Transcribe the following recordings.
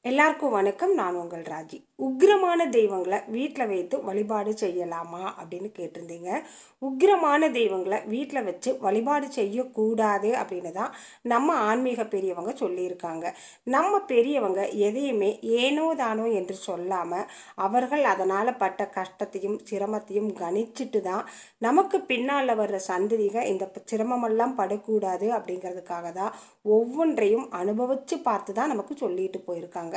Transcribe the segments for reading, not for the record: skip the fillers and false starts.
எல்லாருக்கும் வணக்கம். நான் உங்கள் ராஜி. உக்கிரமான தெய்வங்களை வீட்டில் வைத்து வழிபாடு செய்யலாமா அப்படின்னு கேட்டிருந்தீங்க. உக்கிரமான தெய்வங்களை வீட்டில் வச்சு வழிபாடு செய்யக்கூடாது அப்படின்னு தான் நம்ம ஆன்மீக பெரியவங்க சொல்லியிருக்காங்க. நம்ம பெரியவங்க எதையுமே ஏனோ தானோ என்று சொல்லாமல் அவர்கள் அதனால் பட்ட கஷ்டத்தையும் சிரமத்தையும் கணிச்சிட்டு தான் நமக்கு பின்னால் வர்ற சந்ததிகள் இந்த சிரமமெல்லாம் படக்கூடாது அப்படிங்கிறதுக்காக தான் ஒவ்வொன்றையும் அனுபவித்து பார்த்து தான் நமக்கு சொல்லிட்டு போயிருக்காங்க.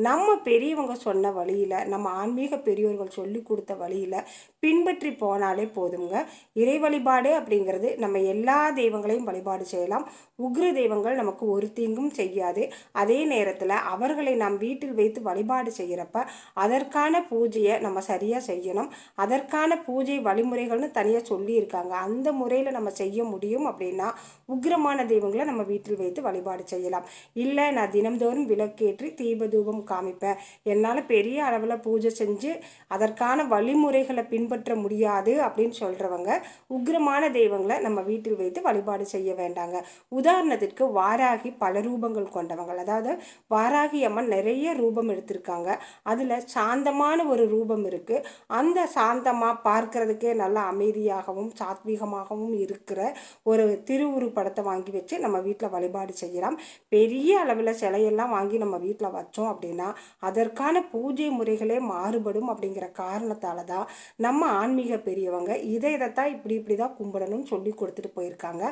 நம்ம பெரியவங்க சொன்ன வழியில், நம்ம ஆன்மீக பெரியோர்கள் சொல்லி கொடுத்த வழியில் பின்பற்றி போனாலே போதுங்க. இறை வழிபாடு அப்படிங்கிறது நம்ம எல்லா தெய்வங்களையும் வழிபாடு செய்யலாம். உக்ர தெய்வங்கள் நமக்கு ஒரு தீங்கும் செய்யாது. அதே நேரத்தில் அவர்களை நாம் வீட்டில் வைத்து வழிபாடு செய்கிறப்ப அதற்கான பூஜையை நம்ம சரியாக செய்யணும். அதற்கான பூஜை வழிமுறைகள்னு தனியாக சொல்லியிருக்காங்க. அந்த முறையில் நம்ம செய்ய முடியும் அப்படின்னா உக்ரமான தெய்வங்களை நம்ம வீட்டில் வைத்து வழிபாடு செய்யலாம். இல்லை, நான் தினம்தோறும் விளக்கேற்றி தூபம் காமிப்பேன், என்னால் பெரிய அளவில் பூஜை செஞ்சு அதற்கான வழிமுறைகளை பின்பற்ற முடியாது அப்படின்னு சொல்கிறவங்க உக்கிரமான தெய்வங்களை நம்ம வீட்டில் வைத்து வழிபாடு செய்ய வேண்டாங்க. உதாரணத்திற்கு வாராகி பல ரூபங்கள் கொண்டவங்க, அதாவது வாராகி அம்மன் நிறைய ரூபம் எடுத்திருக்காங்க. அதில் சாந்தமான ஒரு ரூபம் இருக்குது. அந்த சாந்தமாக பார்க்கறதுக்கே நல்ல அமைதியாகவும் சாத்வீகமாகவும் இருக்கிற ஒரு திருவுரு படத்தை வாங்கி வச்சு நம்ம வீட்டில் வழிபாடு செய்யலாம். பெரிய அளவில் சிலையெல்லாம் வாங்கி நம்ம வீட்டில் வச்சோம் அப்படின்னா அதற்கான பூஜை முறைகளே மாறுபடும். அப்படிங்கிற காரணத்தால் தான் நம்ம ஆன்மீக பெரியவங்க இதைத்தான் இப்படி தான் கும்பிடணும்னு சொல்லி கொடுத்துட்டு போயிருக்காங்க.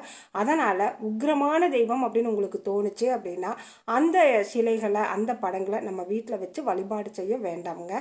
அதனால் உக்கிரமான தெய்வம் அப்படின்னு உங்களுக்கு தோணுச்சு அப்படின்னா அந்த சிலைகளை அந்த படங்களை நம்ம வீட்டில் வச்சு வழிபாடு செய்ய வேண்டாமுங்க.